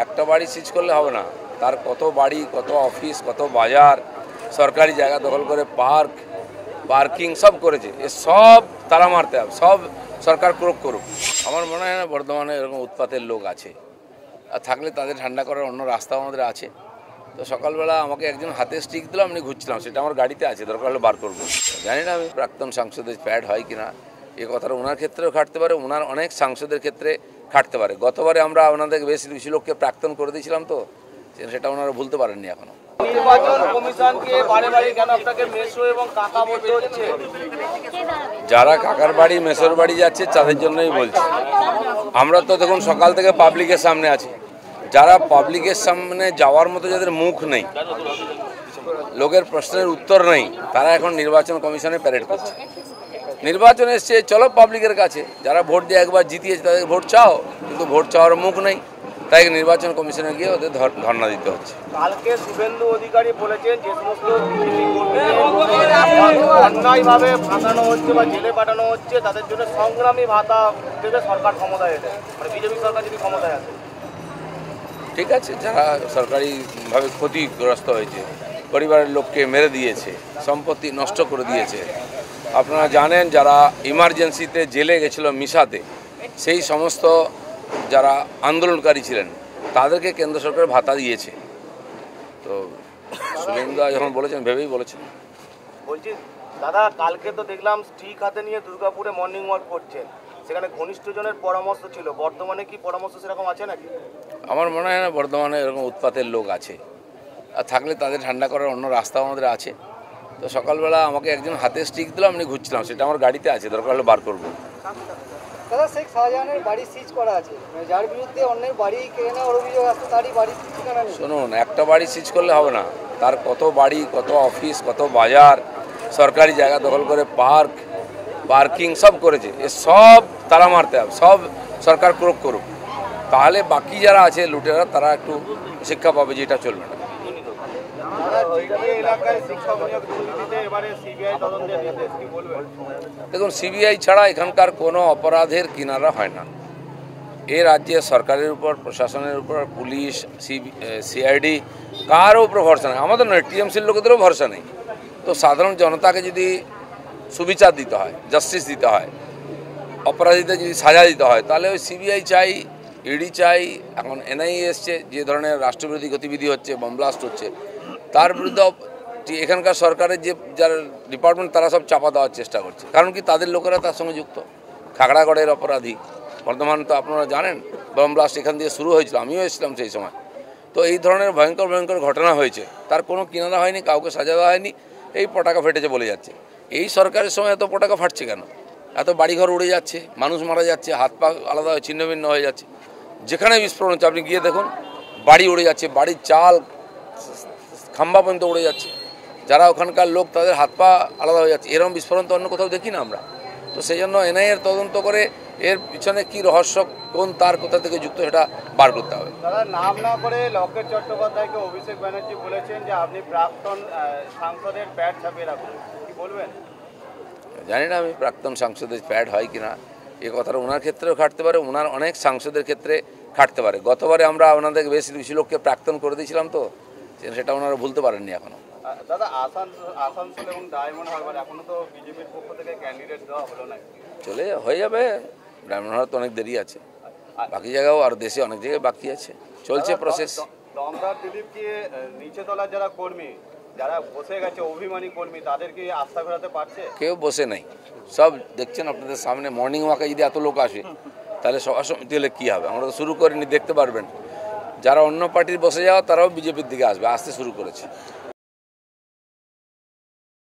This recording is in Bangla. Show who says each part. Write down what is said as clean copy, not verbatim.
Speaker 1: একটা বাড়ি সিজ করলে হবে না, তার কত বাড়ি, কত অফিস, কত বাজার, সরকারি জায়গা দখল করে পার্কিং সব করেছে। এ সব তালা মারতে হবে, সব সরকার ক্রোক করুক। আমার মনে হয় না বর্ধমানে এরকম উৎপাতের লোক আছে, আর থাকলে তাদের ঠান্ডা করার অন্য রাস্তা আমাদের আছে। তো সকালবেলা আমাকে একজন হাতে স্টিক দিল, আমি ঘুরছিলাম, সেটা আমার গাড়িতে আছে, দরকার হলে বার করবো। জানি না আমি প্রাক্তন সাংসদের প্যাড হয় কিনা, এ কথাটা ওনার ক্ষেত্রেও খাটতে পারে, ওনার অনেক সাংসদের ক্ষেত্রে খাটতে পারে। গতবারে আমরা ওনাদের বেশি লোককে প্রাক্তন করে দিয়েছিলাম, তো সেটা ওনারা ভুলতে পারেননি এখনো।
Speaker 2: নির্বাচন কমিশনকে বারে বারে কেন আপনাকে মেসো এবং কাকা বলতে হচ্ছে?
Speaker 1: যারা কাকার বাড়ি মেসোর বাড়ি যাচ্ছে তাদের জন্যই বলছি। আমরা তো দেখুন সকাল থেকে পাবলিকের সামনে আছি, যারা পাবলিকের সামনে যাওয়ার মতো যাদের মুখ নেই, লোকের প্রশ্নের উত্তর নেই, তারা এখন নির্বাচন কমিশনে প্যারেড করছে। নির্বাচন এসছে, চলো পাবলিকের কাছে, যারা ভোট দিয়ে একবার জিতিয়েছে তাদের ভোট চাও, কিন্তু ভোট চাওয়ার মুখ নেই, তাই নির্বাচন কমিশনে গিয়ে ওদের ধর্ণা দিতে হচ্ছে।
Speaker 2: কালকে শুভেন্দু অধিকারী বলেছেন যে সমস্ত অন্যায়ভাবে ফাঁসানো হচ্ছে বা জেলে পাঠানো হচ্ছে তাদের জন্য সংগ্রামী ভাতা দেবে সরকার ক্ষমতায় এলে, মানে বিজেপি সরকার যদি ক্ষমতায় আসে।
Speaker 1: ঠিক আছে, যারা সরকারিভাবে ক্ষতিগ্রস্ত হয়েছে, পরিবারের লোককে মেরে দিয়েছে, সম্পত্তি নষ্ট করে দিয়েছে, আপনারা জানেন যারা ইমার্জেন্সিতে জেলে গেছিল মিশাতে, সেই সমস্ত যারা আন্দোলনকারী ছিলেন তাদেরকে কেন্দ্র সরকার ভাতা দিয়েছে। তো শুভেন্দু যখন বলেছেন ভেবেই বলেছেন।
Speaker 2: বলছি দাদা, কালকে তো দেখলাম স্টিক হাতে নিয়ে দুর্গাপুরে মর্নিং ওয়াক করছেন, সেখানে ঘনিষ্ঠজনের পরামর্শ ছিল, বর্তমানে কি পরামর্শ সেরকম আছে নাকি?
Speaker 1: আমার মনে হয় না বর্ধমানে এরকম উৎপাতের লোক আছে, আর থাকলে তাদের ঠান্ডা করার অন্য রাস্তা আমাদের আছে। তো সকালবেলা আমাকে একজন হাতে স্টিক দিল, আমি ঘুরছিলাম, সেটা আমার গাড়িতে আছে, দরকার হলে বার করবো।
Speaker 3: দাদা, শেখ শাহজাহানের বাড়ি সিজ করা আছে, যার বিরুদ্ধে অন্যের বাড়ি কেনার অভিযোগ আছে, তারই বাড়ি ঠিকানা নেই।
Speaker 1: শুনুন, একটা বাড়ি সিজ করলে হবে না, তার কত বাড়ি, কত অফিস, কত বাজার, সরকারি জায়গা দখল করে পার্কিং সব করেছে। এ সব তালা মারতে হবে, সব সরকার ক্রোক করুক, তাহলে বাকি যারা আছে লুটেরা তারা একটু শিক্ষা পাবে যে এটা চলবে না। দেখুন, সিবিআই ছাড়া এখানকার কোনো অপরাধের কিনারা হয় না। এ রাজ্যে সরকারের উপর, প্রশাসনের উপর, পুলিশ, সিআইডি কারও উপর ভরসা নেই। আমাদের নয়, টিএমসির লোকেদেরও ভরসা নেই। তো সাধারণ জনতাকে যদি সুবিচার দিতে হয়, জাস্টিস দিতে হয়, অপরাধীদের যদি সাজা দিতে হয়, তাহলে ওই সিবিআই চাই, ইডি চাই, এখন এনআইএ এসছে, যে ধরনের রাষ্ট্রবিরোধী গতিবিধি হচ্ছে, বমব্লাস্ট হচ্ছে, তার বিরুদ্ধে এখানকার সরকারের যে যারা ডিপার্টমেন্ট তারা সব চাপা দেওয়ার চেষ্টা করছে। কারণ কি, তাদের লোকেরা তার সঙ্গে যুক্ত। খাগড়াগড়ের অপরাধী, বর্ধমান তো আপনারা জানেন, বমব্লাস্ট এখান দিয়ে শুরু হয়েছিল, আমিও এসেছিলাম সেই সময়। তো এই ধরনের ভয়ঙ্কর ঘটনা হয়েছে, তার কোনো কিনারা হয়নি, কাউকে সাজা দেওয়া হয়নি, এই পটাকা ফেটেছে বলে যাচ্ছে। এই সরকারের সময় এত পটাকা ফাটছে কেন? এত বাড়িঘর উড়ে যাচ্ছে, মানুষ মারা যাচ্ছে, হাত পা আলাদা হয়ে ছিন্ন ভিন্ন হয়ে যাচ্ছে, যেখানে বিস্ফোরণ হচ্ছে আপনি গিয়ে দেখুন, বাড়ি উড়ে যাচ্ছে, বাড়ির চাল খাম্বা পর্যন্ত উড়ে যাচ্ছে, যারা ওখানকার লোক তাদের হাত পা আলাদা হয়ে যাচ্ছে। এরকম বিস্ফোরণ তো অন্য কোথাও দেখি না আমরা। তো সেই জন্য এনআইএর তদন্ত করে এর পিছনে কি রহস্য, কোন তার কোথা থেকে যুক্ত, সেটা বার করতে হবে।
Speaker 2: দাদা, নাম না করে লকেট চট্টোপাধ্যায়কে অভিষেক ব্যানার্জি বলেছেন যে আপনি প্রাক্তন সাংসদের প্যাড ছাপিয়ে রাখুন, কি বলবেন?
Speaker 1: জানি না আমি প্রাক্তন সাংসদের প্যাড হয় কিনা, এ কথাটা ওনার ক্ষেত্রেও খাটতে পারে, ওনার অনেক সাংসদের ক্ষেত্রে খাটতে পারে। গতবারে আমরা ওনাদের বেশি লোককে প্রাক্তন করে দিয়েছিলাম, তো সেটা ওনারা ভুলতে পারেননি এখনো।
Speaker 2: দাদা, আসানসোল এবং ডায়মন্ড হারবার এখনো তো বিজেপির পক্ষ থেকে ক্যান্ডিডেট দেওয়া হলো না,
Speaker 1: হয়ে যাবে। ডায়মন্ড হারবার তো অনেক দেরি আছে, বাকি জায়গাও আর দেশে অনেক জায়গায় বাকি আছে, চলছে প্রসেস।
Speaker 2: দমদার দিলীপকে নিচে তলার যারা কর্মী, যারা বসে গেছে অভিমানী কর্মী, তাদেরকে আস্থা ফেরাতে পারছে?
Speaker 1: কেউ বসে নাই, সব দেখছেন আপনাদের সামনে। মর্নিং ওয়াকে যদি এত লোক আসে, তাহলে সভা সমিতি হলে কী হবে? আমরা তো শুরু করিনি, দেখতে পারবেন। যারা অন্য পার্টির বসে যাওয়া তারাও বিজেপির দিকে আসবে, আসতে শুরু করেছে।